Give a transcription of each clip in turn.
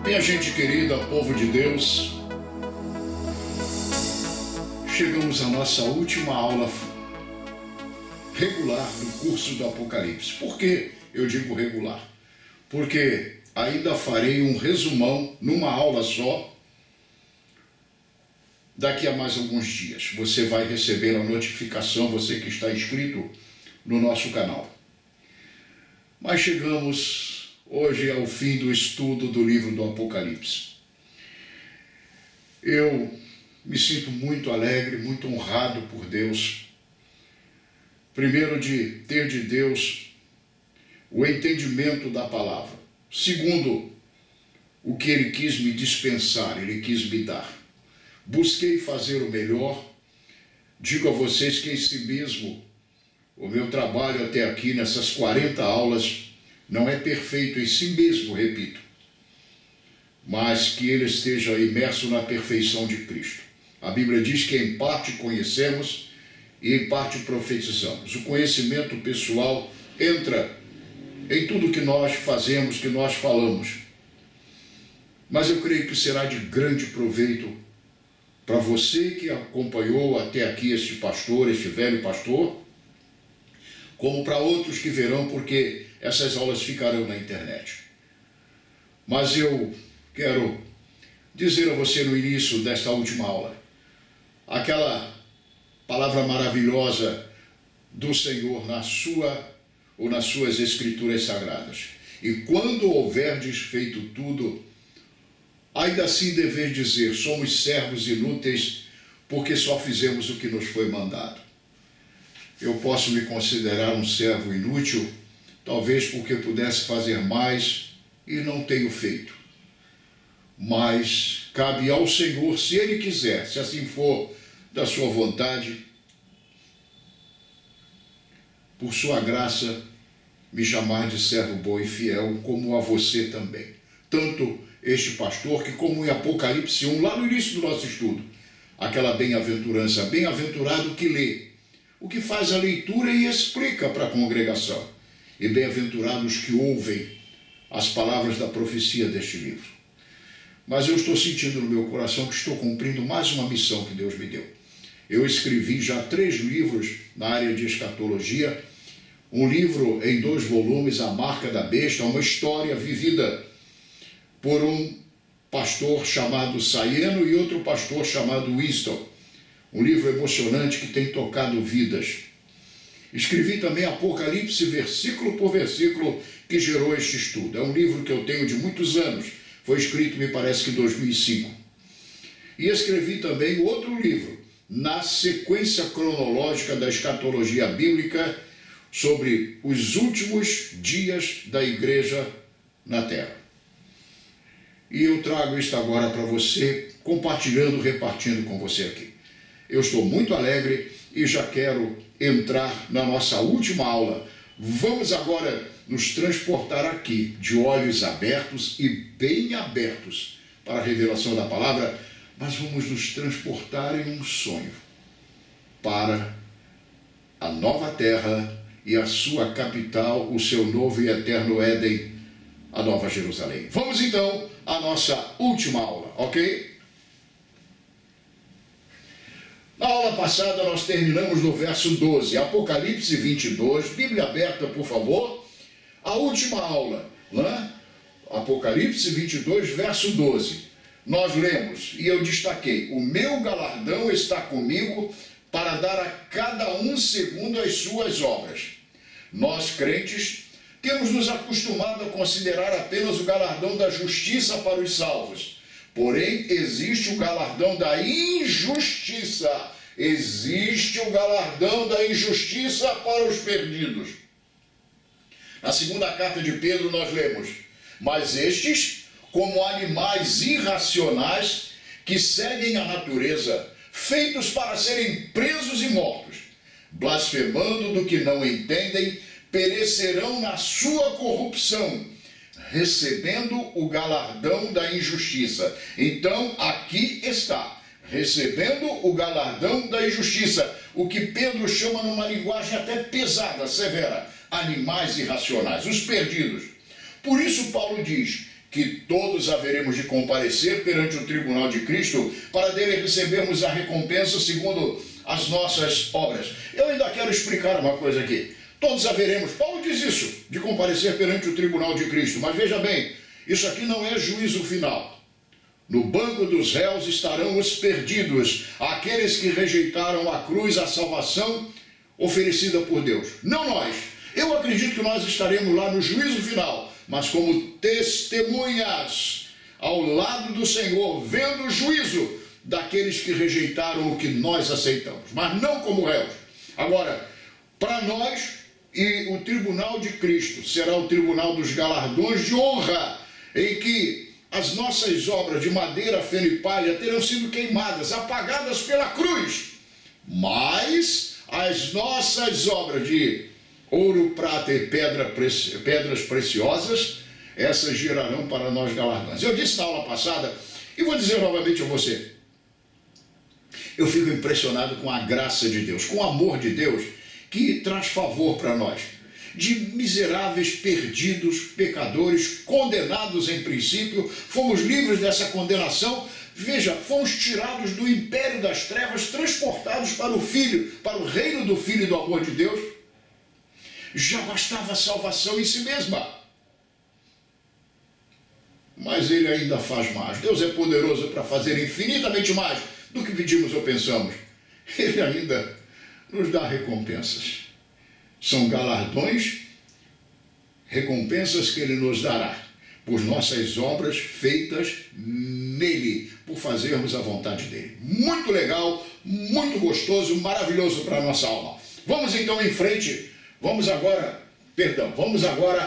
Minha gente querida, povo de Deus, chegamos à nossa última aula regular do curso do Apocalipse. Por que eu digo regular? Porque ainda farei um resumão numa aula só, daqui a mais alguns dias. Você vai receber a notificação, você que está inscrito no nosso canal. Mas chegamos hoje ao fim do estudo do livro do Apocalipse. Eu me sinto muito alegre, muito honrado por Deus. Primeiro, de ter de Deus o entendimento da palavra. Segundo, o que Ele quis me dispensar, Ele quis me dar. Busquei fazer o melhor. Digo a vocês que em si mesmo, o meu trabalho até aqui, nessas 40 aulas, não é perfeito em si mesmo, repito, mas que ele esteja imerso na perfeição de Cristo. A Bíblia diz que em parte conhecemos e em parte profetizamos. O conhecimento pessoal entra em tudo que nós fazemos, que nós falamos. Mas eu creio que será de grande proveito para você que acompanhou até aqui este pastor, este velho pastor, como para outros que verão, porque essas aulas ficarão na internet. Mas eu quero dizer a você no início desta última aula, aquela palavra maravilhosa do Senhor na sua ou nas suas escrituras sagradas. E quando houverdes feito tudo, ainda assim deveis dizer, somos servos inúteis, porque só fizemos o que nos foi mandado. Eu posso me considerar um servo inútil, talvez porque pudesse fazer mais e não tenho feito. Mas cabe ao Senhor, se Ele quiser, se assim for da sua vontade, por sua graça, me chamar de servo bom e fiel, como a você também. Tanto este pastor, que como em Apocalipse 1, lá no início do nosso estudo, aquela bem-aventurança, bem-aventurado que lê, o que faz a leitura e explica para a congregação. E bem-aventurados que ouvem as palavras da profecia deste livro. Mas eu estou sentindo no meu coração que estou cumprindo mais uma missão que Deus me deu. Eu escrevi já 3 livros na área de escatologia, um livro em 2 volumes, A Marca da Besta, uma história vivida por um pastor chamado Sayeno e outro pastor chamado Winston. Um livro emocionante que tem tocado vidas. Escrevi também Apocalipse, versículo por versículo, que gerou este estudo. É um livro que eu tenho de muitos anos. Foi escrito, me parece que em 2005. E escrevi também outro livro, na sequência cronológica da escatologia bíblica, sobre os últimos dias da igreja na Terra. E eu trago isto agora para você, compartilhando, repartindo com você aqui. Eu estou muito alegre e já quero entrar na nossa última aula. Vamos agora nos transportar aqui, de olhos abertos e bem abertos para a revelação da palavra, mas vamos nos transportar em um sonho para a nova terra e a sua capital, o seu novo e eterno Éden, a Nova Jerusalém. Vamos então à nossa última aula, ok? Na aula passada nós terminamos no verso 12, Apocalipse 22, Bíblia aberta, por favor. A última aula, né? Apocalipse 22, verso 12. Nós lemos, e eu destaquei, o meu galardão está comigo para dar a cada um segundo as suas obras. Nós, crentes, temos nos acostumado a considerar apenas o galardão da justiça para os salvos. Porém, existe o galardão da injustiça. Existe o galardão da injustiça para os perdidos. Na segunda carta de Pedro nós lemos, mas estes, como animais irracionais que seguem a natureza, feitos para serem presos e mortos, blasfemando do que não entendem, perecerão na sua corrupção, recebendo o galardão da injustiça. Então, aqui está, recebendo o galardão da injustiça, o que Pedro chama numa linguagem até pesada, severa, animais irracionais, os perdidos. Por isso Paulo diz que que todos haveremos de comparecer perante o tribunal de Cristo para dele recebermos a recompensa segundo as nossas obras. Eu ainda quero explicar uma coisa aqui. Todos haveremos, Paulo diz isso, de comparecer perante o tribunal de Cristo, mas veja bem, isso aqui não é juízo final. No banco dos réus estarão os perdidos, aqueles que rejeitaram a cruz, a salvação oferecida por Deus. Não nós. Eu acredito que nós estaremos lá no juízo final, mas como testemunhas ao lado do Senhor, vendo o juízo daqueles que rejeitaram o que nós aceitamos, mas não como réus. Agora, para nós, e o tribunal de Cristo será o tribunal dos galardões de honra, em que as nossas obras de madeira, feno e palha terão sido queimadas, apagadas pela cruz, mas as nossas obras de ouro, prata e pedras preciosas, essas gerarão para nós galardões. Eu disse na aula passada, e vou dizer novamente a você, eu fico impressionado com a graça de Deus, com o amor de Deus, que traz favor para nós, de miseráveis, perdidos, pecadores, condenados em princípio, fomos livres dessa condenação, veja, fomos tirados do império das trevas, transportados para o Filho, para o reino do Filho e do amor de Deus. Já bastava a salvação em si mesma. Mas Ele ainda faz mais. Deus é poderoso para fazer infinitamente mais do que pedimos ou pensamos. Ele ainda nos dá recompensas. São galardões, recompensas que Ele nos dará por nossas obras feitas nele, por fazermos a vontade dEle. Muito legal, muito gostoso, maravilhoso para a nossa alma. Vamos então em frente, vamos agora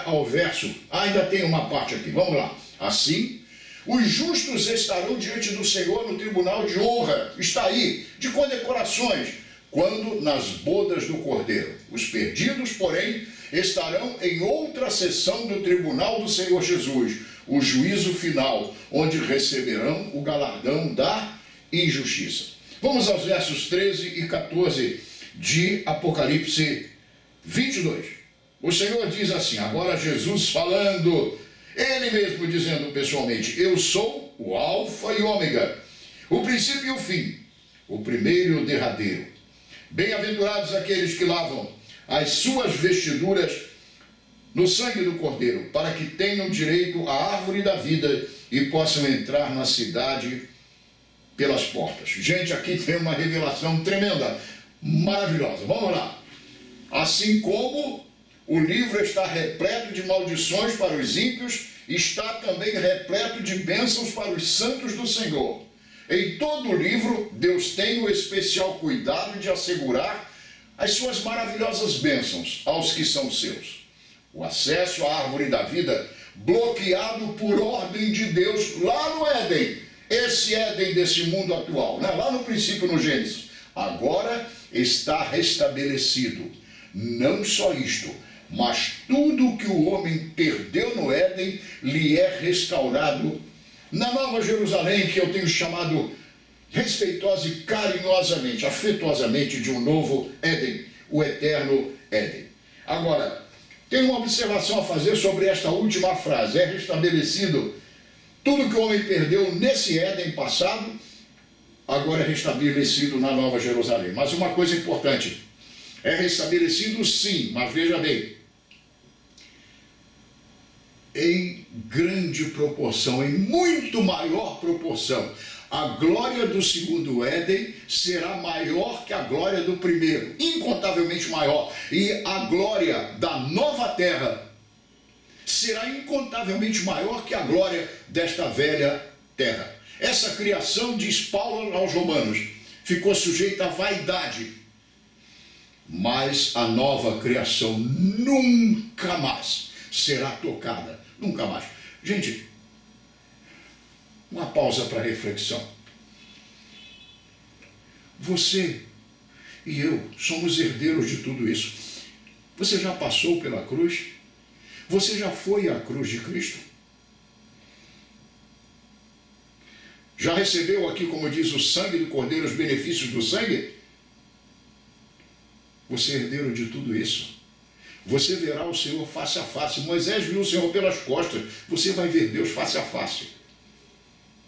ao verso, ainda tem uma parte aqui, vamos lá. Assim, os justos estarão diante do Senhor no tribunal de honra, está aí, de condecorações, quando nas bodas do Cordeiro. Os perdidos, porém, estarão em outra sessão do tribunal do Senhor Jesus, o juízo final, onde receberão o galardão da injustiça. Vamos aos versos 13 e 14 de Apocalipse 22. O Senhor diz assim, agora Jesus falando, Ele mesmo dizendo pessoalmente, eu sou o Alfa e Ômega, o princípio e o fim, o primeiro e o derradeiro. Bem-aventurados aqueles que lavam as suas vestiduras no sangue do Cordeiro, para que tenham direito à árvore da vida e possam entrar na cidade pelas portas. Gente, aqui tem uma revelação tremenda, maravilhosa. Vamos lá. Assim como o livro está repleto de maldições para os ímpios, está também repleto de bênçãos para os santos do Senhor. Em todo o livro, Deus tem o especial cuidado de assegurar as suas maravilhosas bênçãos aos que são seus. O acesso à árvore da vida, bloqueado por ordem de Deus lá no Éden, esse Éden desse mundo atual, né? Lá no princípio, no Gênesis, agora está restabelecido. Não só isto, mas tudo que o homem perdeu no Éden lhe é restaurado na Nova Jerusalém, que eu tenho chamado respeitosa e carinhosamente, afetuosamente, de um novo Éden, o eterno Éden. Agora, tem uma observação a fazer sobre esta última frase. É restabelecido tudo que o homem perdeu nesse Éden passado, agora é restabelecido na Nova Jerusalém. Mas uma coisa importante, é restabelecido sim, mas veja bem, em grande proporção, em muito maior proporção. A glória do segundo Éden será maior que a glória do primeiro, incontavelmente maior. E a glória da nova terra será incontavelmente maior que a glória desta velha terra. Essa criação, diz Paulo aos Romanos, ficou sujeita à vaidade. Mas a nova criação nunca mais será tocada. Nunca mais. Gente, uma pausa para reflexão. Você e eu somos herdeiros de tudo isso. Você já passou pela cruz? Você já foi à cruz de Cristo? Já recebeu aqui, como diz o sangue do Cordeiro, os benefícios do sangue? Você é herdeiro de tudo isso. Você verá o Senhor face a face. Moisés viu o Senhor pelas costas. Você vai ver Deus face a face.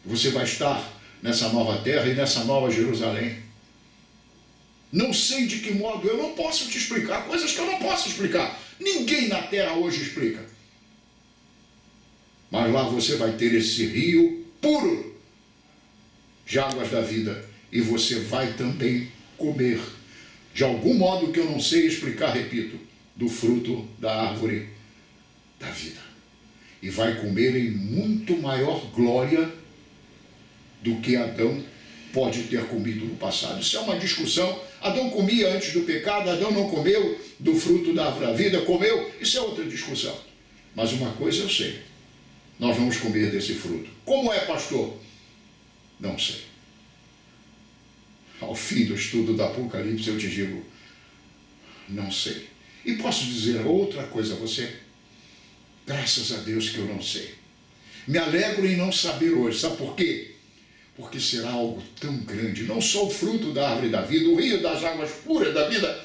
Você vai estar nessa nova terra e nessa nova Jerusalém. Não sei de que modo, eu não posso te explicar coisas que eu não posso explicar. Ninguém na terra hoje explica. Mas lá você vai ter esse rio puro de águas da vida. E você vai também comer, de algum modo que eu não sei explicar, repito, do fruto da árvore da vida. E vai comer em muito maior glória do que Adão pode ter comido no passado. Isso é uma discussão. Adão comia antes do pecado, Adão não comeu do fruto da árvore da vida, comeu. Isso é outra discussão. Mas uma coisa eu sei. Nós vamos comer desse fruto. Como é, pastor? Não sei. Ao fim do estudo do Apocalipse eu te digo, não sei. E posso dizer outra coisa a você? Graças a Deus que eu não sei. Me alegro em não saber hoje. Sabe por quê? Porque será algo tão grande. Não só o fruto da árvore da vida, o rio das águas puras da vida,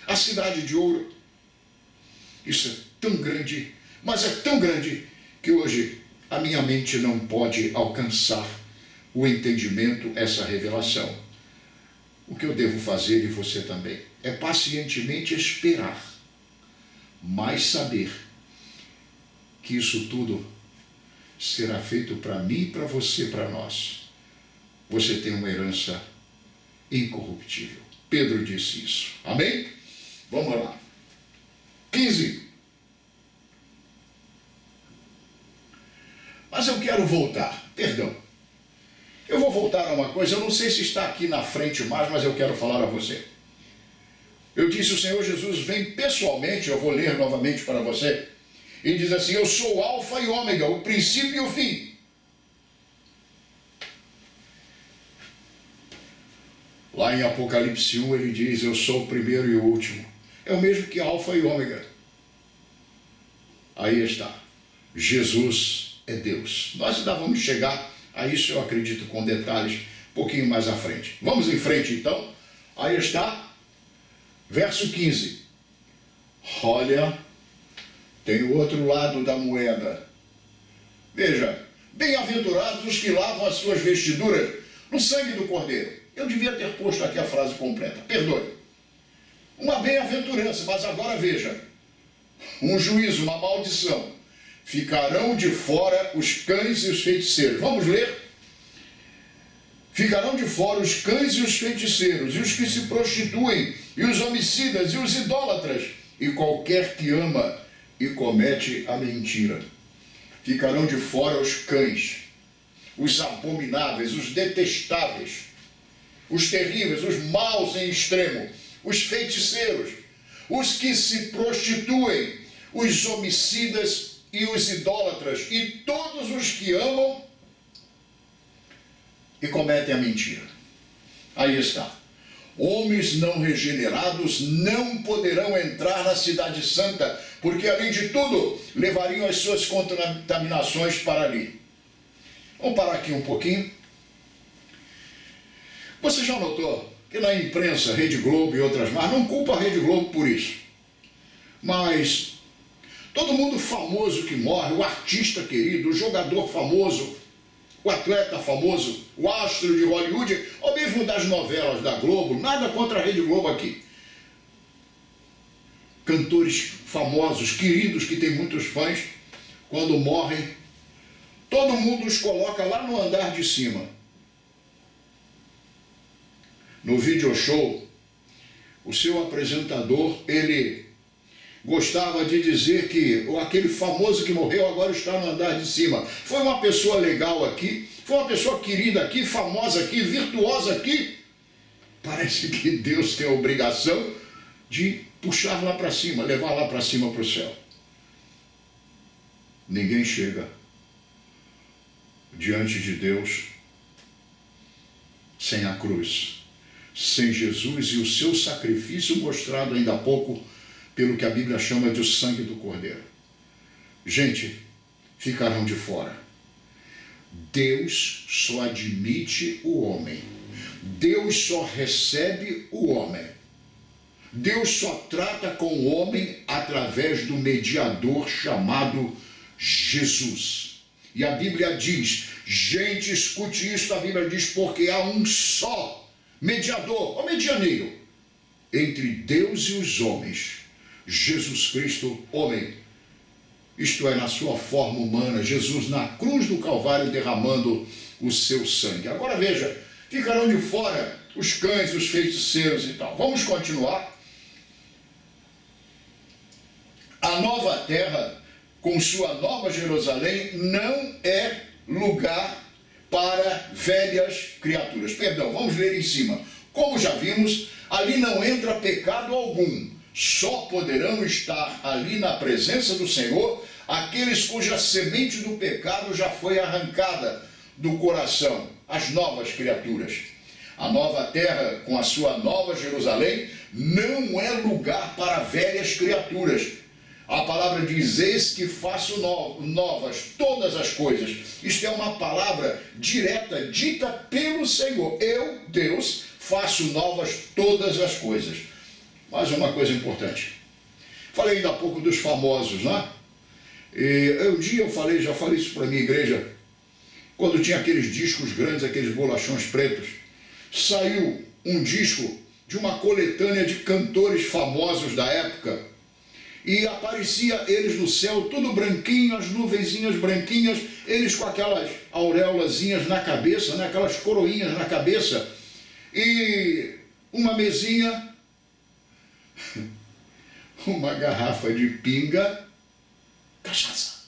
a cidade de ouro. Isso é tão grande, mas é tão grande que hoje a minha mente não pode alcançar o entendimento, essa revelação. O que eu devo fazer, e você também, é pacientemente esperar, mas saber que isso tudo será feito para mim e para você, para nós. Você tem uma herança incorruptível. Pedro disse isso. Amém? Vamos lá. 15. Mas eu quero voltar. Perdão. Eu vou voltar a uma coisa, eu não sei se está aqui na frente mais, mas eu quero falar a você. Eu disse, o Senhor Jesus vem pessoalmente, eu vou ler novamente para você, e diz assim, eu sou o alfa e ômega, o princípio e o fim. Lá em Apocalipse 1 ele diz, eu sou o primeiro e o último. É o mesmo que alfa e ômega. Aí está. Jesus é Deus. Nós ainda vamos chegar a isso, eu acredito, com detalhes um pouquinho mais à frente. Vamos em frente então. Aí está. Verso 15. Olha, tem o outro lado da moeda. Veja, bem-aventurados os que lavam as suas vestiduras no sangue do Cordeiro. Eu devia ter posto aqui a frase completa, perdoe. Uma bem-aventurança, mas agora veja, um juízo, uma maldição. Ficarão de fora os cães e os feiticeiros. Vamos ler? Ficarão de fora os cães e os feiticeiros, e os que se prostituem, e os homicidas, e os idólatras, e qualquer que ama e comete a mentira. Ficarão de fora os cães, os abomináveis, os detestáveis, os terríveis, os maus em extremo, os feiticeiros, os que se prostituem, os homicidas e os idólatras, e todos os que amam e cometem a mentira. Aí está. Homens não regenerados não poderão entrar na cidade santa, porque além de tudo, levariam as suas contaminações para ali. Vamos parar aqui um pouquinho. Você já notou que na imprensa, Rede Globo e outras mais, não culpa a Rede Globo por isso, mas todo mundo famoso que morre, o artista querido, o jogador famoso, o atleta famoso, o astro de Hollywood, ou mesmo das novelas da Globo, nada contra a Rede Globo aqui. Cantores famosos, queridos, que tem muitos fãs, quando morrem, todo mundo os coloca lá no andar de cima. No video show, o seu apresentador, ele gostava de dizer que aquele famoso que morreu agora está no andar de cima. Foi uma pessoa legal aqui, foi uma pessoa querida aqui, famosa aqui, virtuosa aqui. Parece que Deus tem a obrigação de puxar lá para cima, levar lá para cima para o céu. Ninguém chega diante de Deus sem a cruz, sem Jesus e o seu sacrifício mostrado ainda há pouco pelo que a Bíblia chama de o sangue do Cordeiro. Gente, ficarão de fora. Deus só admite o homem. Deus só recebe o homem. Deus só trata com o homem através do mediador chamado Jesus. E a Bíblia diz, gente, escute isso, a Bíblia diz, porque há um só mediador, ou medianeiro, entre Deus e os homens, Jesus Cristo, homem. Isto é, na sua forma humana, Jesus na cruz do Calvário derramando o seu sangue. Agora veja, ficarão de fora os cães, os feiticeiros e tal. Vamos continuar. A nova terra, com sua nova Jerusalém, não é lugar para velhas criaturas. Perdão, vamos ler em cima. Como já vimos, ali não entra pecado algum. Só poderão estar ali na presença do Senhor aqueles cuja semente do pecado já foi arrancada do coração, as novas criaturas. A nova terra, com a sua nova Jerusalém, não é lugar para velhas criaturas. A palavra diz, eis que faço novas todas as coisas. Isto é uma palavra direta, dita pelo Senhor. Eu, Deus, faço novas todas as coisas. Mais uma coisa importante. Falei ainda há pouco dos famosos, né? Um dia eu já falei isso para a minha igreja, quando tinha aqueles discos grandes, aqueles bolachões pretos, saiu um disco de uma coletânea de cantores famosos da época, e aparecia eles no céu, tudo branquinho, as nuvenzinhas branquinhas, eles com aquelas auréolazinhas na cabeça, né? Aquelas coroinhas na cabeça, e uma mesinha, uma garrafa de pinga, cachaça,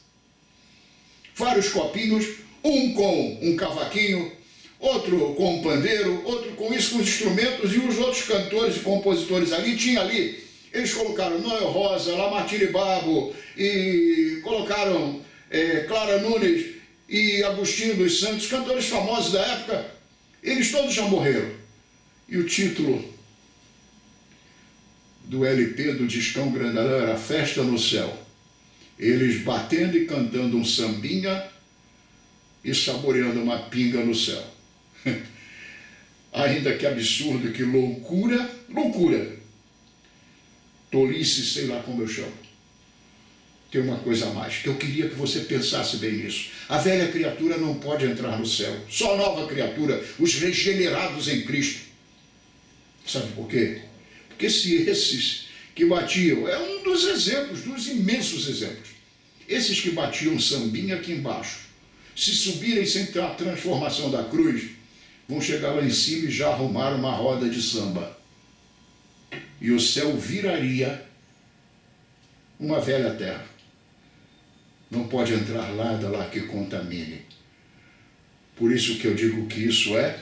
vários copinhos, um com um cavaquinho, outro com um pandeiro, outro com isso, com os instrumentos, e os outros cantores e compositores ali, tinha ali, eles colocaram Noel Rosa, Lamartine Babo, e colocaram Clara Nunes e Agostinho dos Santos, cantores famosos da época, eles todos já morreram. E o título do LP do Discão Grandalhão era Festa no Céu. Eles batendo e cantando um sambinha e saboreando uma pinga no céu. Ainda que absurdo, que loucura, loucura. Tolice, sei lá como eu chamo. Tem uma coisa a mais, que eu queria que você pensasse bem nisso. A velha criatura não pode entrar no céu. Só a nova criatura, os regenerados em Cristo. Sabe por quê? Porque se esses que batiam, é um dos exemplos, dos imensos exemplos. Esses que batiam sambinha aqui embaixo, se subirem sem ter a transformação da cruz, vão chegar lá em cima e já arrumar uma roda de samba. E o céu viraria uma velha terra. Não pode entrar nada lá que contamine. Por isso que eu digo que isso é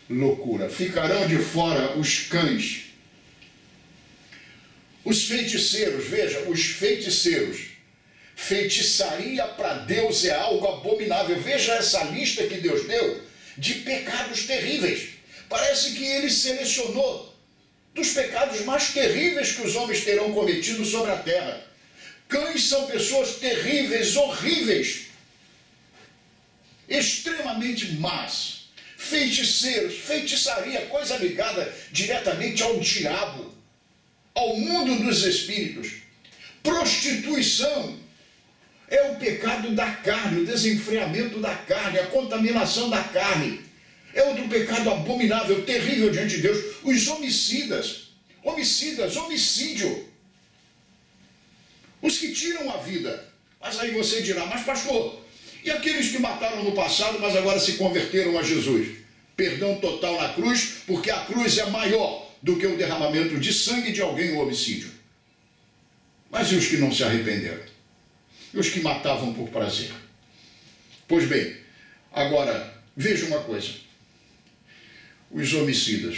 loucura. Ficarão de fora os cães. Os feiticeiros, veja, os feiticeiros. Feitiçaria para Deus é algo abominável. Veja essa lista que Deus deu de pecados terríveis. Parece que ele selecionou dos pecados mais terríveis que os homens terão cometido sobre a terra. Cães são pessoas terríveis, horríveis, extremamente más. Feiticeiros, feitiçaria, coisa ligada diretamente ao diabo, ao mundo dos espíritos. Prostituição é o pecado da carne, o desenfreamento da carne, a contaminação da carne. É outro pecado abominável, terrível diante de Deus. Os homicidas, homicídio. Os que tiram a vida. Mas aí você dirá, mas pastor, e aqueles que mataram no passado, mas agora se converteram a Jesus? Perdão total na cruz, porque a cruz é maior do que o derramamento de sangue de alguém ou homicídio. Mas e os que não se arrependeram? E os que matavam por prazer? Pois bem, agora, veja uma coisa. Os homicidas.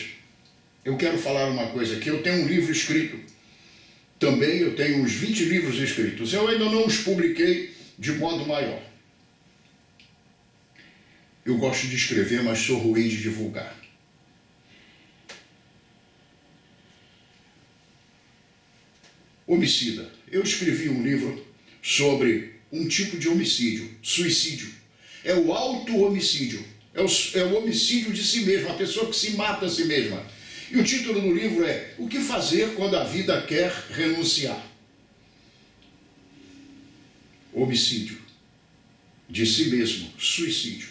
Eu quero falar uma coisa aqui. Eu tenho um livro escrito. Também eu tenho uns 20 livros escritos. Eu ainda não os publiquei de modo maior. Eu gosto de escrever, mas sou ruim de divulgar. Homicida. Eu escrevi um livro sobre um tipo de homicídio, suicídio. É o auto-homicídio. É o homicídio de si mesmo, a pessoa que se mata a si mesma. E o título do livro é O que fazer quando a vida quer renunciar? Homicídio, de si mesmo, suicídio.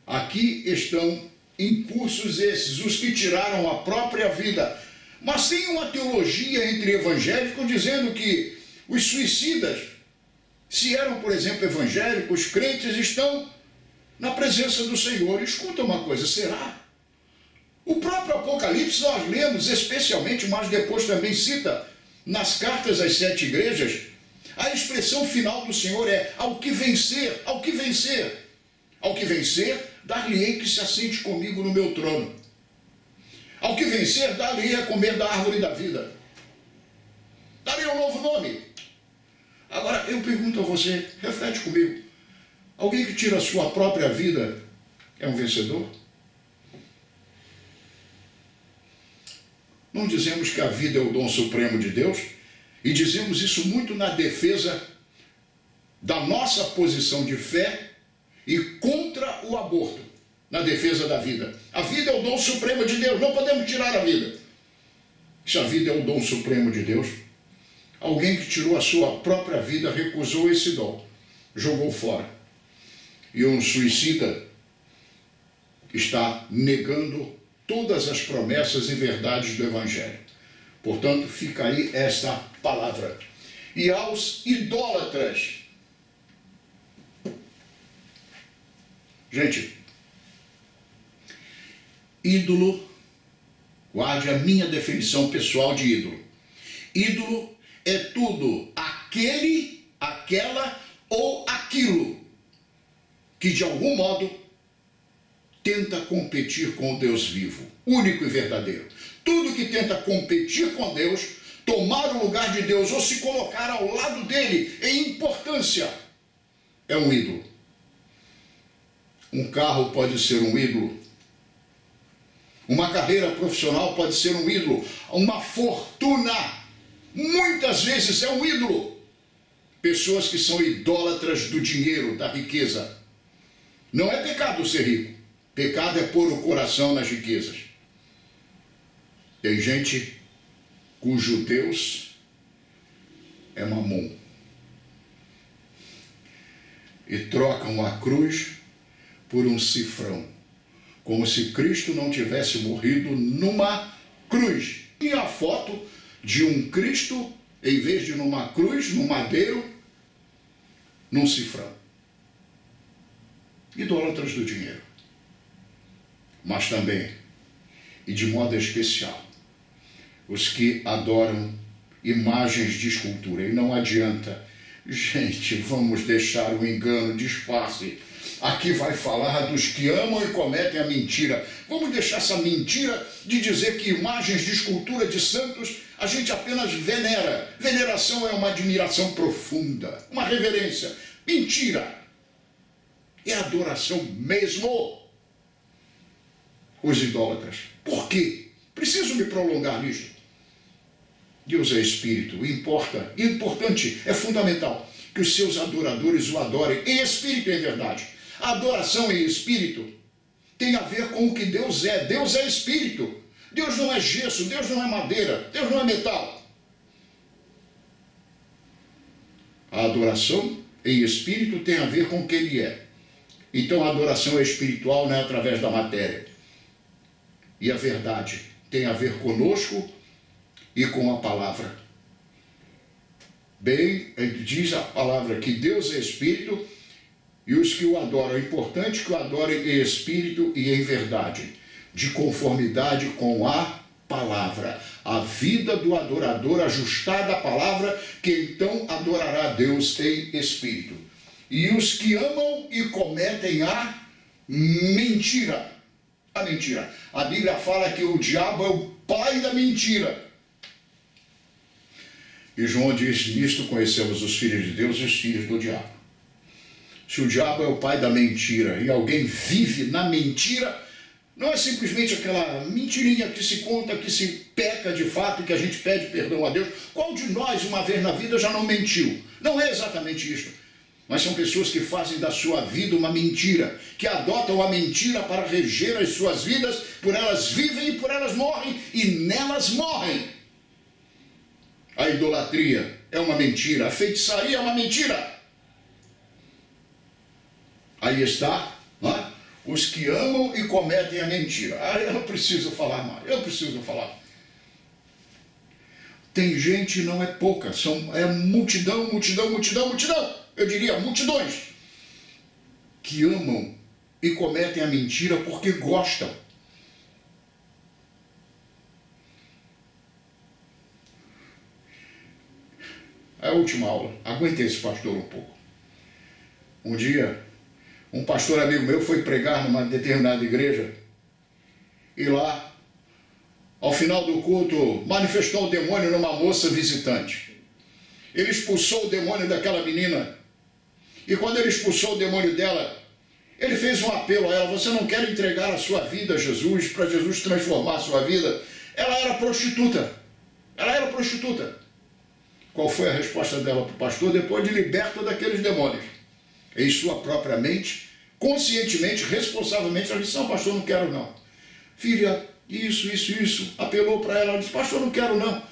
Aqui estão impulsos esses, os que tiraram a própria vida. Mas tem uma teologia entre evangélicos dizendo que os suicidas, se eram, por exemplo, evangélicos, crentes, estão na presença do Senhor. Escuta uma coisa, será? O próprio Apocalipse nós lemos especialmente, mas depois também cita nas cartas às 7 igrejas, a expressão final do Senhor é ao que vencer, ao que vencer. Ao que vencer, dar-lhe-ei que se assente comigo no meu trono. Ao que vencer, dar-lhe-ei a comer da árvore da vida. Darei um novo nome. Agora, eu pergunto a você, reflete comigo. Alguém que tira a sua própria vida é um vencedor? Não dizemos que a vida é o dom supremo de Deus? E dizemos isso muito na defesa da nossa posição de fé e contra o aborto, na defesa da vida. A vida é o dom supremo de Deus, não podemos tirar a vida. Se a vida é o dom supremo de Deus, alguém que tirou a sua própria vida recusou esse dom, jogou fora. E um suicida está negando todas as promessas e verdades do Evangelho. Portanto, fica aí esta palavra. E aos idólatras. Gente, ídolo, guarde a minha definição pessoal de ídolo. Ídolo é tudo aquele, aquela ou aquilo que de algum modo tenta competir com o Deus vivo, único e verdadeiro. Tudo que tenta competir com Deus, tomar o lugar de Deus ou se colocar ao lado dele em importância, é um ídolo. Um carro pode ser um ídolo. Uma carreira profissional pode ser um ídolo. Uma fortuna, muitas vezes, é um ídolo. Pessoas que são idólatras do dinheiro, da riqueza. Não é pecado ser rico. Pecado é pôr o coração nas riquezas. Tem gente cujo Deus é Mamon. E trocam a cruz por um cifrão. Como se Cristo não tivesse morrido numa cruz. E a foto de um Cristo, em vez de numa cruz, num madeiro, num cifrão. Idólatras do dinheiro. Mas também, e de modo especial, os que adoram imagens de escultura. E não adianta, gente, vamos deixar o engano, disfarce. Aqui vai falar dos que amam e cometem a mentira. Vamos deixar essa mentira de dizer que imagens de escultura de santos a gente apenas venera. Veneração é uma admiração profunda, uma reverência. Mentira! É adoração mesmo. Os idólatras. Por quê? Preciso me prolongar nisso. Deus é Espírito, importante, é fundamental que os seus adoradores o adorem em Espírito e em verdade. A adoração em Espírito tem a ver com o que Deus é. Deus é Espírito. Deus não é gesso, Deus não é madeira, Deus não é metal. A adoração em Espírito tem a ver com o que Ele é. Então a adoração é espiritual, não é através da matéria. E a verdade tem a ver conosco e com a palavra. Bem, diz a palavra que Deus é Espírito e os que o adoram, é importante que o adorem em Espírito e em verdade, de conformidade com a palavra. A vida do adorador ajustada à palavra, que então adorará a Deus em Espírito. E os que amam e cometem a mentira. A mentira. A Bíblia fala que o diabo é o pai da mentira. E João diz, nisto conhecemos os filhos de Deus e os filhos do diabo. Se o diabo é o pai da mentira e alguém vive na mentira, não é simplesmente aquela mentirinha que se conta, que se peca de fato e que a gente pede perdão a Deus. Qual de nós, uma vez na vida, já não mentiu? Não é exatamente isso. mas são pessoas que fazem da sua vida uma mentira, que adotam a mentira para reger as suas vidas, por elas vivem e por elas morrem, e nelas morrem. A idolatria é uma mentira, a feitiçaria é uma mentira. Aí está, né? Os que amam e cometem a mentira. Eu preciso falar mais, eu preciso falar. Tem gente, não é pouca, é multidão, eu diria multidões, que amam e cometem a mentira porque gostam. A última aula, aguentei esse pastor um pouco. Um dia, um pastor amigo meu foi pregar numa determinada igreja e lá, ao final do culto, manifestou o demônio numa moça visitante. Ele expulsou o demônio daquela menina. E quando ele expulsou o demônio dela, ele fez um apelo a ela: você não quer entregar a sua vida a Jesus, para Jesus transformar a sua vida? Ela era prostituta. Ela era prostituta. Qual foi a resposta dela para o pastor depois de liberta daqueles demônios? Em sua própria mente, conscientemente, responsavelmente, ela disse: não, pastor, não quero não. Filha, isso. Apelou para ela, disse: pastor, não quero não.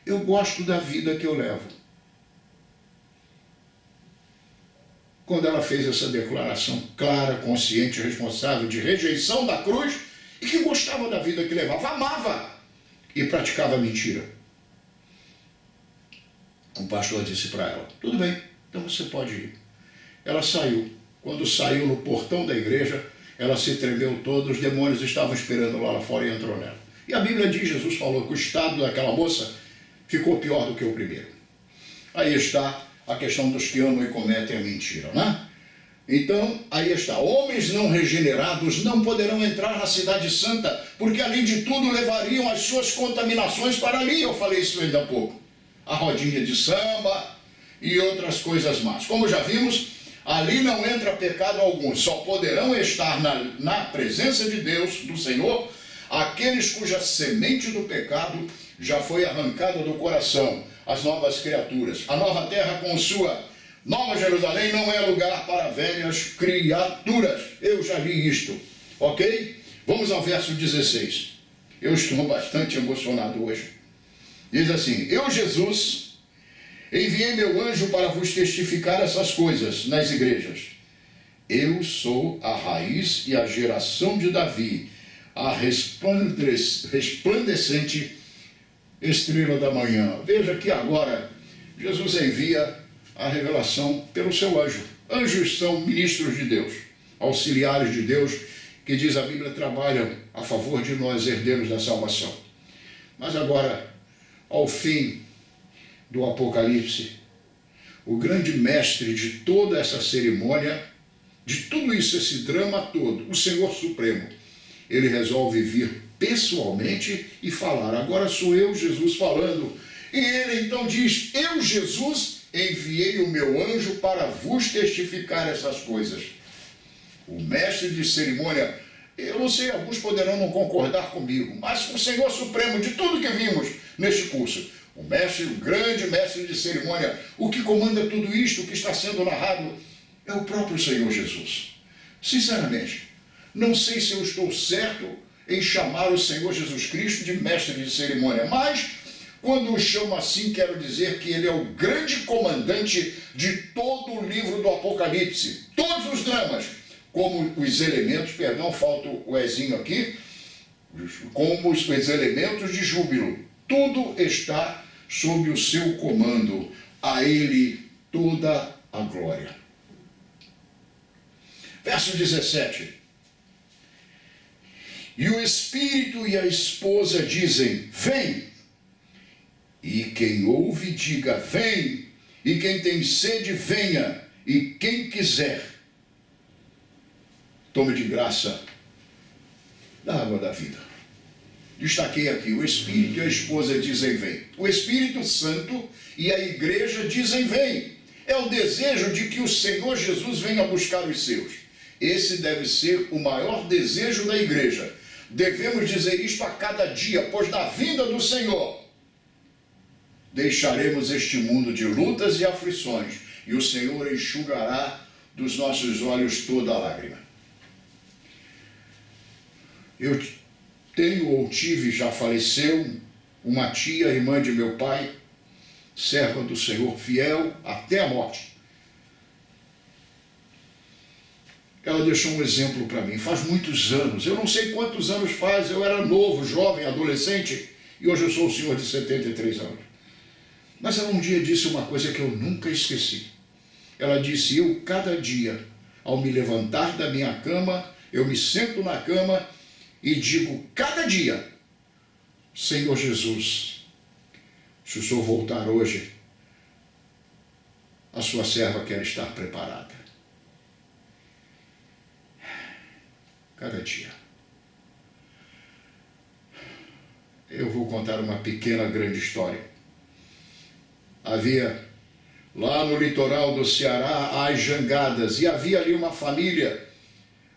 Eu gosto da vida que eu levo. Quando ela fez essa declaração clara, consciente, responsável, de rejeição da cruz, e que gostava da vida que levava, amava e praticava mentira, o pastor disse para ela: tudo bem, então você pode ir. Ela saiu. Quando saiu no portão da igreja, ela se tremeu toda, os demônios estavam esperando lá fora e entrou nela. E a Bíblia diz, Jesus falou que o estado daquela moça ficou pior do que o primeiro. Aí está a questão dos que amam e cometem a mentira, né? Então, aí está, homens não regenerados não poderão entrar na cidade santa, porque além de tudo levariam as suas contaminações para ali. Eu falei isso ainda há pouco. A rodinha de samba e outras coisas mais. Como já vimos, ali não entra pecado algum, só poderão estar na presença de Deus, do Senhor, aqueles cuja semente do pecado já foi arrancada do coração, as novas criaturas. A nova terra com sua nova Jerusalém não é lugar para velhas criaturas. Eu já li isto, ok? Vamos ao verso 16. Eu estou bastante emocionado hoje. Diz assim: eu, Jesus, enviei meu anjo para vos testificar essas coisas nas igrejas. Eu sou a raiz e a geração de Davi, a resplandecente estrela da manhã. Veja que agora Jesus envia a revelação pelo seu anjo. Anjos são ministros de Deus, auxiliares de Deus, que diz a Bíblia, trabalham a favor de nós, herdeiros da salvação. Mas agora, ao fim do Apocalipse, o grande mestre de toda essa cerimônia, de tudo isso, esse drama todo, o Senhor Supremo, ele resolve vir pessoalmente e falar. Agora sou eu, Jesus, falando. E ele então diz: eu, Jesus, enviei o meu anjo para vos testificar essas coisas. O mestre de cerimônia, eu não sei, alguns poderão não concordar comigo, mas o Senhor Supremo, de tudo que vimos neste curso, o mestre, o grande mestre de cerimônia, o que comanda tudo isto que está sendo narrado, é o próprio Senhor Jesus. Sinceramente, não sei se eu estou certo em chamar o Senhor Jesus Cristo de mestre de cerimônia, mas quando o chamo assim, quero dizer que ele é o grande comandante de todo o livro do Apocalipse, todos os dramas, como os elementos, perdão, falta o ezinho aqui, como os elementos de júbilo, tudo está sob o seu comando, a ele toda a glória. Verso 17. E o Espírito e a esposa dizem: vem. E quem ouve, diga: vem. E quem tem sede, venha. E quem quiser, tome de graça da água da vida. Destaquei aqui, o Espírito e a esposa dizem: vem. O Espírito Santo e a igreja dizem: vem. É o desejo de que o Senhor Jesus venha buscar os seus. Esse deve ser o maior desejo da igreja. Devemos dizer isto a cada dia, pois na vinda do Senhor deixaremos este mundo de lutas e aflições e o Senhor enxugará dos nossos olhos toda a lágrima. Eu tenho ou tive, já faleceu, uma tia, irmã de meu pai, serva do Senhor, fiel até a morte. Ela deixou um exemplo para mim, faz muitos anos, eu não sei quantos anos faz, eu era novo, jovem, adolescente, e hoje eu sou um senhor de 73 anos. Mas ela um dia disse uma coisa que eu nunca esqueci. Ela disse, eu cada dia, ao me levantar da minha cama, eu me sento na cama e digo cada dia, Senhor Jesus, se o Senhor voltar hoje, a sua serva quer estar preparada. Cada dia. Eu vou contar uma pequena, grande história. Havia, lá no litoral do Ceará, as jangadas, e havia ali uma família,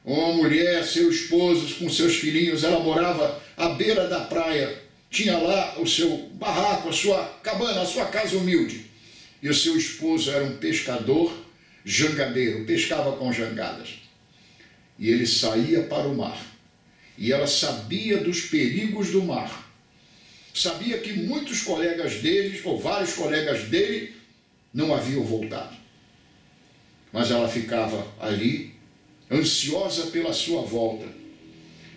uma mulher, seus esposos com seus filhinhos, ela morava à beira da praia, tinha lá o seu barraco, a sua cabana, a sua casa humilde. E o seu esposo era um pescador jangadeiro, pescava com jangadas. E ele saía para o mar. E ela sabia dos perigos do mar. Sabia que muitos colegas deles, ou vários colegas dele, não haviam voltado. Mas ela ficava ali, ansiosa pela sua volta.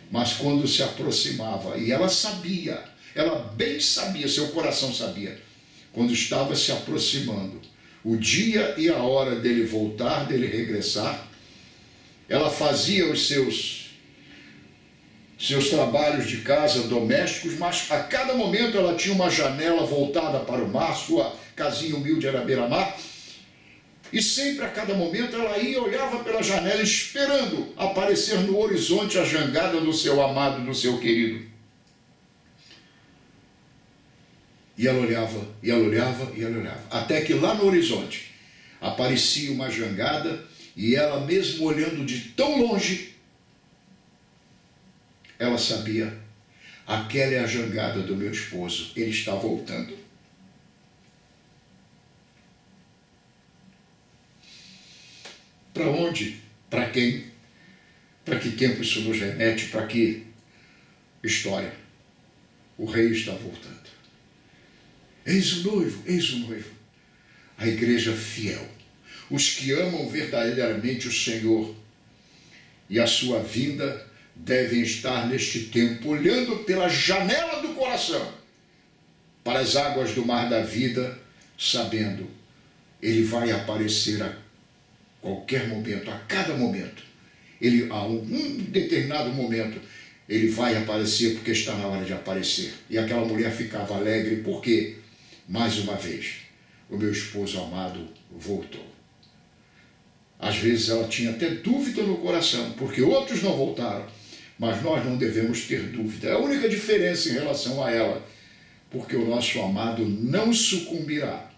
Mas quando se aproximava, e ela sabia, ela bem sabia, seu coração sabia, quando estava se aproximando, o dia e a hora dele voltar, dele regressar, ela fazia os seus trabalhos de casa domésticos, mas a cada momento ela tinha uma janela voltada para o mar, sua casinha humilde era à beira-mar, e sempre a cada momento ela ia e olhava pela janela esperando aparecer no horizonte a jangada do seu amado, do seu querido. E ela olhava, e ela olhava, e ela olhava, até que lá no horizonte aparecia uma jangada. E ela, mesmo olhando de tão longe, ela sabia, aquela é a jangada do meu esposo, ele está voltando. Para onde? Para quem? Para que tempo isso nos remete? Para que história? O rei está voltando. Eis o noivo, eis o noivo. A igreja fiel. Os que amam verdadeiramente o Senhor e a sua vinda devem estar neste tempo olhando pela janela do coração para as águas do mar da vida, sabendo, ele vai aparecer a qualquer momento, a cada momento. Ele, a algum determinado momento, ele vai aparecer porque está na hora de aparecer. E aquela mulher ficava alegre porque, mais uma vez, o meu esposo amado voltou. Às vezes ela tinha até dúvida no coração, porque outros não voltaram, mas nós não devemos ter dúvida. É a única diferença em relação a ela, porque o nosso amado não sucumbirá.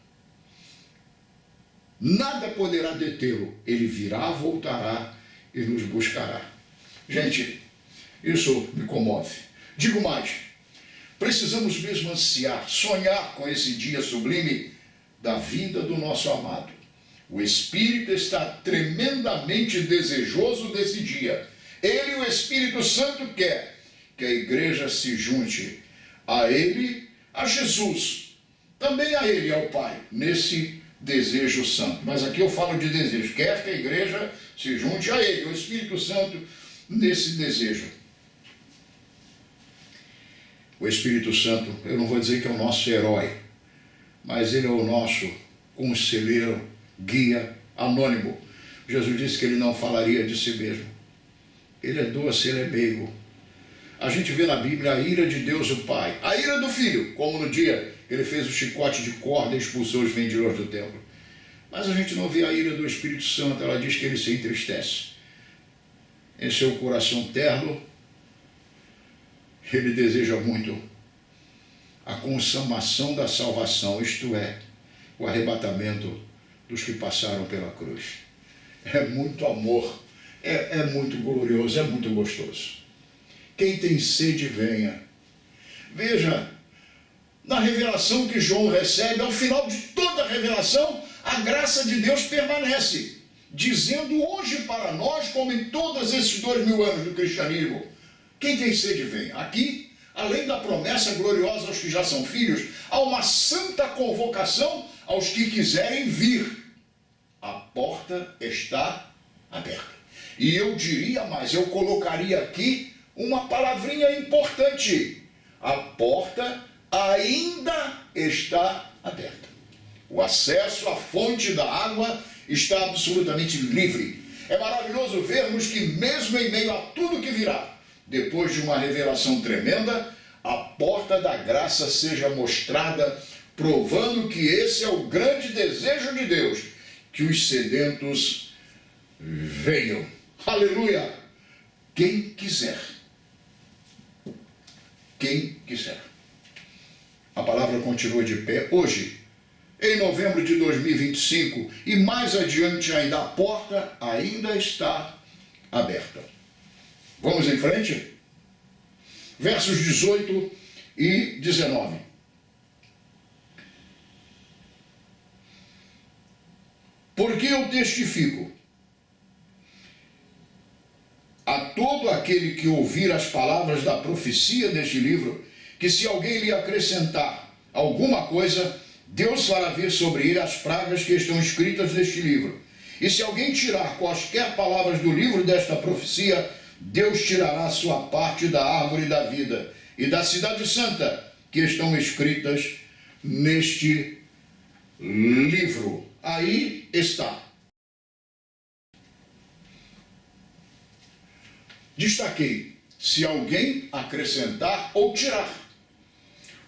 Nada poderá detê-lo. Ele virá, voltará e nos buscará. Gente, isso me comove. Digo mais, precisamos mesmo ansiar, sonhar com esse dia sublime da vinda do nosso amado. O Espírito está tremendamente desejoso desse dia. Ele, o Espírito Santo, quer que a igreja se junte a Ele, a Jesus, também a Ele, ao Pai, nesse desejo santo. Mas aqui eu falo de desejo. Quer que a igreja se junte a Ele, o Espírito Santo, nesse desejo. O Espírito Santo, eu não vou dizer que é o nosso herói, mas Ele é o nosso conselheiro, guia, anônimo. Jesus disse que ele não falaria de si mesmo. Ele é doce, ele é meigo. A gente vê na Bíblia a ira de Deus o Pai, a ira do Filho, como no dia ele fez o chicote de corda e expulsou os vendilhões do templo. Mas a gente não vê a ira do Espírito Santo. Ela diz que ele se entristece. Em seu coração terno, ele deseja muito a consumação da salvação, isto é, o arrebatamento dos que passaram pela cruz. É muito amor, é muito glorioso, é muito gostoso. Quem tem sede, venha. Veja, na revelação que João recebe, ao final de toda a revelação, a graça de Deus permanece, dizendo hoje para nós, como em todos esses 2000 anos do cristianismo, quem tem sede vem. Aqui, além da promessa gloriosa aos que já são filhos, há uma santa convocação aos que quiserem vir. A porta está aberta. E eu diria mais, eu colocaria aqui uma palavrinha importante. A porta ainda está aberta. O acesso à fonte da água está absolutamente livre. É maravilhoso vermos que mesmo em meio a tudo que virá, depois de uma revelação tremenda, a porta da graça seja mostrada, provando que esse é o grande desejo de Deus, que os sedentos venham. Aleluia! Quem quiser. Quem quiser. A palavra continua de pé hoje, em novembro de 2025, e mais adiante ainda, a porta ainda está aberta. Vamos em frente? Versos 18 e 19. Porque eu testifico a todo aquele que ouvir as palavras da profecia deste livro, que se alguém lhe acrescentar alguma coisa, Deus fará vir sobre ele as pragas que estão escritas neste livro. E se alguém tirar quaisquer palavras do livro desta profecia, Deus tirará a sua parte da árvore da vida e da cidade santa que estão escritas neste livro. Aí está. Destaquei, se alguém acrescentar ou tirar.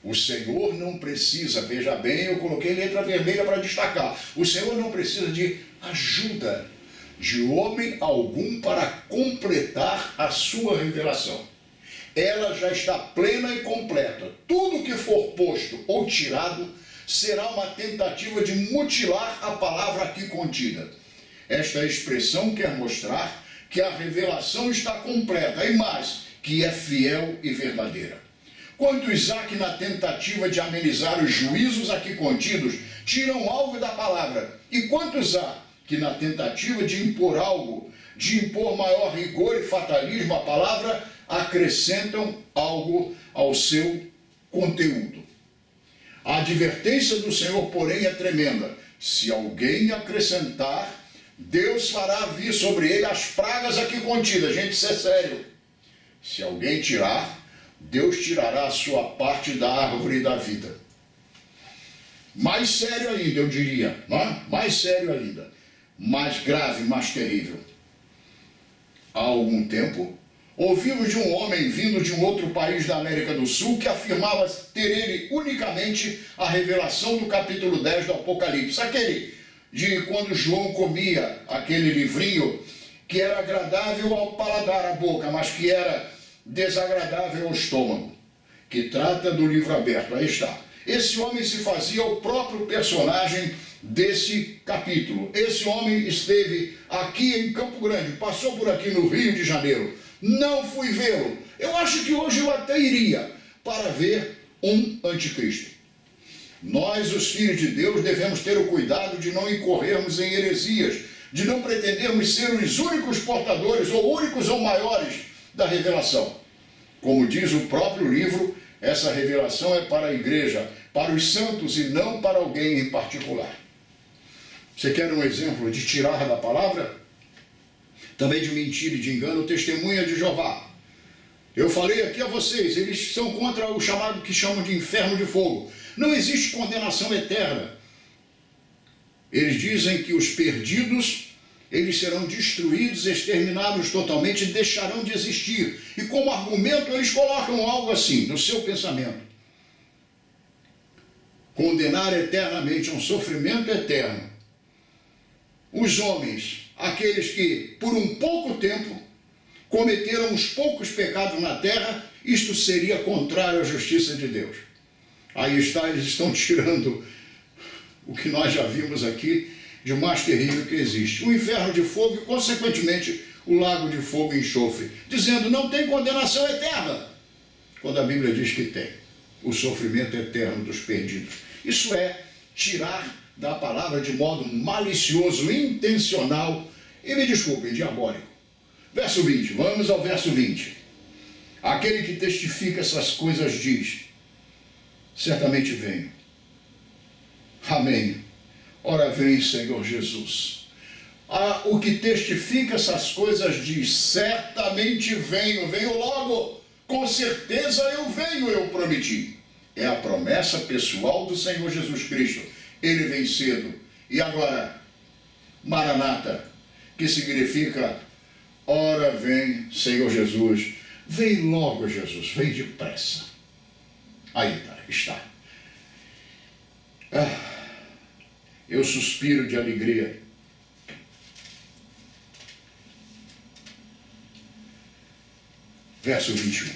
O Senhor não precisa, veja bem, eu coloquei letra vermelha para destacar. O Senhor não precisa de ajuda de homem algum para completar a sua revelação. Ela já está plena e completa. Tudo que for posto ou tirado será uma tentativa de mutilar a palavra aqui contida. Esta expressão quer mostrar que a revelação está completa e mais, que é fiel e verdadeira. Quantos há que na tentativa de amenizar os juízos aqui contidos tiram algo da palavra? E quantos há que na tentativa de impor algo, de impor maior rigor e fatalismo à palavra, acrescentam algo ao seu conteúdo? A advertência do Senhor, porém, é tremenda. Se alguém acrescentar, Deus fará vir sobre ele as pragas aqui contidas. Gente, isso é sério. Se alguém tirar, Deus tirará a sua parte da árvore da vida. Mais sério ainda, eu diria, não é? Mais sério ainda, mais grave, mais terrível. Há algum tempo, ouvimos de um homem vindo de um outro país da América do Sul que afirmava ter ele unicamente a revelação do capítulo 10 do Apocalipse. Aquele de quando João comia aquele livrinho que era agradável ao paladar, à boca, mas que era desagradável ao estômago, que trata do livro aberto. Aí está. Esse homem se fazia o próprio personagem desse capítulo. Esse homem esteve aqui em Campo Grande, passou por aqui no Rio de Janeiro. Não fui vê-lo. Eu acho que hoje eu até iria para ver um anticristo. Nós, os filhos de Deus, devemos ter o cuidado de não incorrermos em heresias, de não pretendermos ser os únicos portadores, ou únicos ou maiores, da revelação. Como diz o próprio livro, essa revelação é para a igreja, para os santos e não para alguém em particular. Você quer um exemplo de tirar da palavra? Também de mentira e de engano, testemunha de Jeová. Eu falei aqui a vocês, eles são contra o chamado que chamam de inferno de fogo. Não existe condenação eterna. Eles dizem que os perdidos, eles serão destruídos, exterminados totalmente e deixarão de existir. E como argumento eles colocam algo assim no seu pensamento. Condenar eternamente a um sofrimento eterno os homens, aqueles que por um pouco tempo cometeram uns poucos pecados na terra, isto seria contrário à justiça de Deus. Aí está, eles estão tirando o que nós já vimos aqui de mais terrível que existe. O inferno de fogo e, consequentemente, o lago de fogo e enxofre, dizendo não tem condenação eterna, quando a Bíblia diz que tem o sofrimento eterno dos perdidos. Isso é tirar da palavra de modo malicioso, intencional e, me desculpem, diabólico. Verso 20, vamos ao verso 20. Aquele que testifica essas coisas diz: certamente venho. Amém. Ora vem, Senhor Jesus. O que testifica essas coisas diz: certamente venho, venho logo, com certeza eu venho, eu prometi. É a promessa pessoal do Senhor Jesus Cristo. Ele vem cedo. E agora, Maranata, que significa: ora vem, Senhor Jesus. Vem logo, Jesus, vem depressa. Aí está. Eu suspiro de alegria. Verso 21.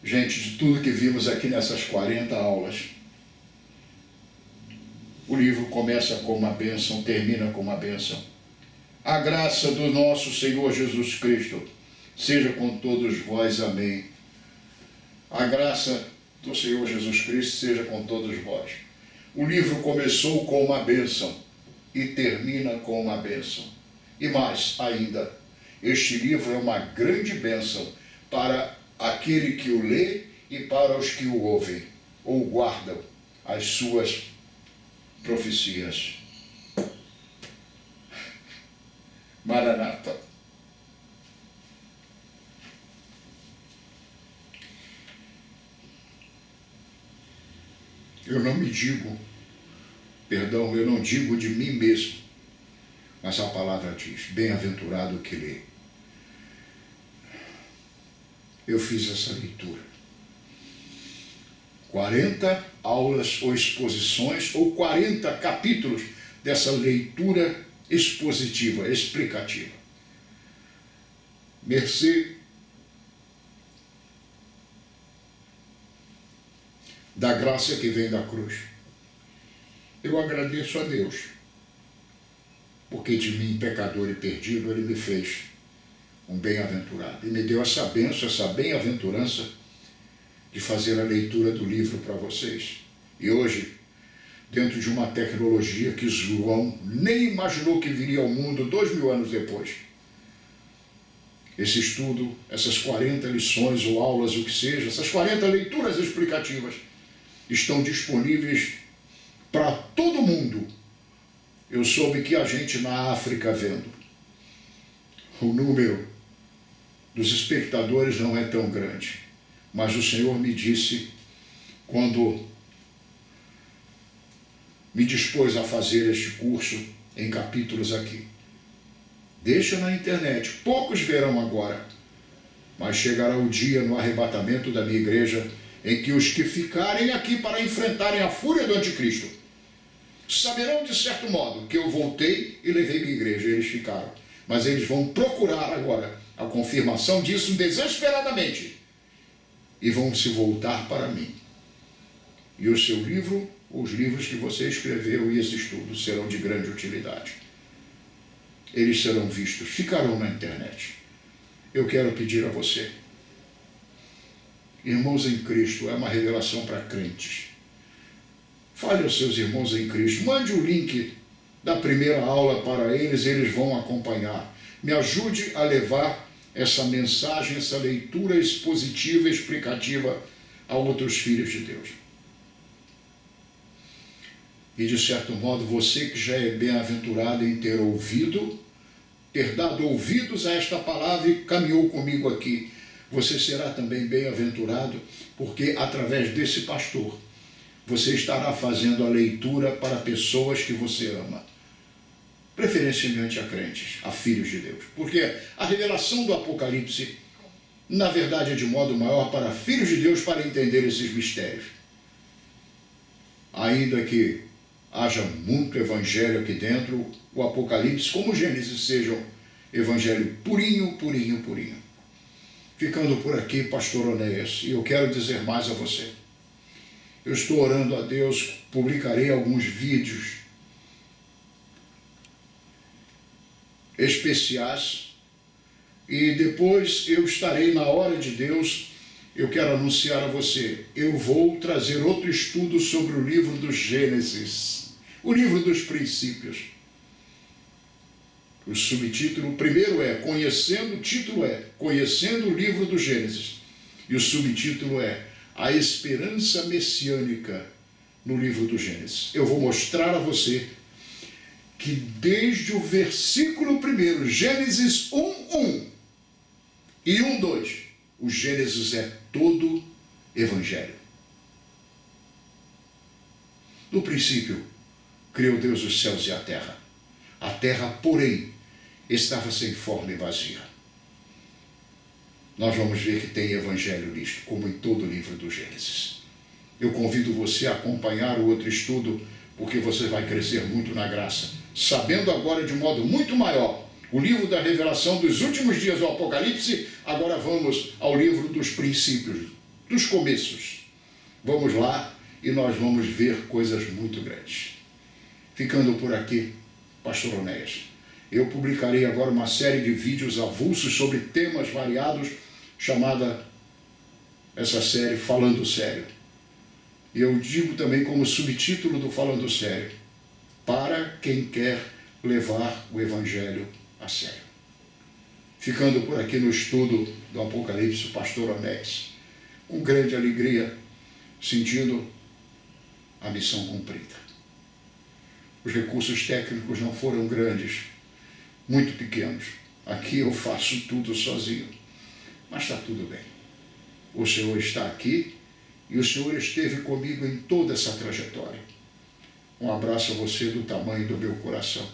Gente, de tudo que vimos aqui nessas 40 aulas, o livro começa com uma bênção, termina com uma bênção. A graça do nosso Senhor Jesus Cristo seja com todos vós. Amém. A graça do Senhor Jesus Cristo seja com todos vós. O livro começou com uma bênção e termina com uma bênção. E mais ainda, este livro é uma grande bênção para aquele que o lê e para os que o ouvem ou guardam as suas profecias. Maranata. Eu não digo de mim mesmo, mas a palavra diz: bem-aventurado o que lê. Eu fiz essa leitura. 40 aulas ou exposições, ou 40 capítulos dessa leitura expositiva, explicativa. Mercê da graça que vem da cruz. Eu agradeço a Deus, porque de mim, pecador e perdido, Ele me fez um bem-aventurado. E me deu essa bênção, essa bem-aventurança de fazer a leitura do livro para vocês. E hoje, dentro de uma tecnologia que João nem imaginou que viria ao mundo 2000 anos depois, esse estudo, essas 40 lições ou aulas, o que seja, essas 40 leituras explicativas, estão disponíveis para todo mundo. Eu soube que a gente na África vendo, o número dos espectadores não é tão grande, mas o Senhor me disse, quando me dispôs a fazer este curso em capítulos aqui: deixa na internet, poucos verão agora, mas chegará o dia no arrebatamento da minha igreja em que os que ficarem aqui para enfrentarem a fúria do anticristo saberão de certo modo que eu voltei e levei minha igreja. Eles ficaram, mas eles vão procurar agora a confirmação disso desesperadamente e vão se voltar para mim. E o seu livro, os livros que você escreveu e esse estudo serão de grande utilidade. Eles serão vistos, ficarão na internet. Eu quero pedir a você, irmãos em Cristo, é uma revelação para crentes. Fale aos seus irmãos em Cristo, mande o link da primeira aula para eles, eles vão acompanhar. Me ajude a levar essa mensagem, essa leitura expositiva, explicativa a outros filhos de Deus. E de certo modo, você que já é bem-aventurado em ter ouvido, ter dado ouvidos a esta palavra e caminhou comigo aqui, você será também bem-aventurado, porque através desse pastor, você estará fazendo a leitura para pessoas que você ama, preferencialmente a crentes, a filhos de Deus. Porque a revelação do Apocalipse, na verdade, é de modo maior para filhos de Deus, para entender esses mistérios. Ainda que haja muito evangelho aqui dentro, o Apocalipse, como o Gênesis, seja um evangelho purinho, purinho, purinho. Ficando por aqui, pastor Onéas, e eu quero dizer mais a você. Eu estou orando a Deus, publicarei alguns vídeos especiais e depois eu estarei, na hora de Deus, eu quero anunciar a você, eu vou trazer outro estudo sobre o livro do Gênesis, o livro dos princípios. O subtítulo, o primeiro é Conhecendo, o título é Conhecendo o livro do Gênesis. E o subtítulo é A Esperança Messiânica no livro do Gênesis. Eu vou mostrar a você que desde o versículo 1, Gênesis 1:1 e 1:2, o Gênesis é todo evangelho. No princípio, criou Deus os céus e a terra. A terra, porém, estava sem forma e vazia. Nós vamos ver que tem evangelho nisto, como em todo o livro do Gênesis. Eu convido você a acompanhar o outro estudo, porque você vai crescer muito na graça, sabendo agora de modo muito maior o livro da revelação dos últimos dias do Apocalipse. Agora vamos ao livro dos princípios, dos começos. Vamos lá e nós vamos ver coisas muito grandes. Ficando por aqui, Pastor Onéias, eu publicarei agora uma série de vídeos avulsos sobre temas variados, chamada essa série Falando Sério. E eu digo também como subtítulo do Falando Sério, para quem quer levar o Evangelho a sério. Ficando por aqui no estudo do Apocalipse, o Pastor Onéias, com grande alegria, sentindo a missão cumprida. Os recursos técnicos não foram grandes, muito pequenos. Aqui eu faço tudo sozinho, mas está tudo bem. O Senhor está aqui e o Senhor esteve comigo em toda essa trajetória. Um abraço a você do tamanho do meu coração.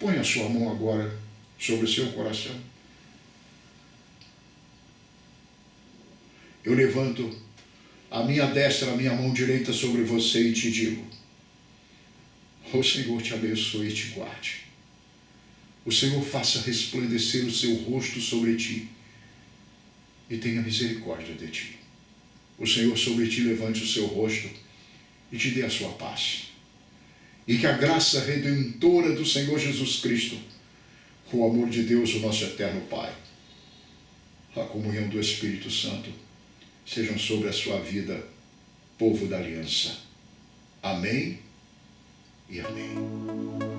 Põe a sua mão agora sobre o seu coração. Eu levanto a minha destra, a minha mão direita sobre você e te digo: o Senhor te abençoe e te guarde. O Senhor faça resplandecer o seu rosto sobre ti e tenha misericórdia de ti. O Senhor sobre ti levante o seu rosto e te dê a sua paz. E que a graça redentora do Senhor Jesus Cristo, o amor de Deus, o nosso eterno Pai, a comunhão do Espírito Santo, sejam sobre a sua vida, povo da aliança. Amém e amém.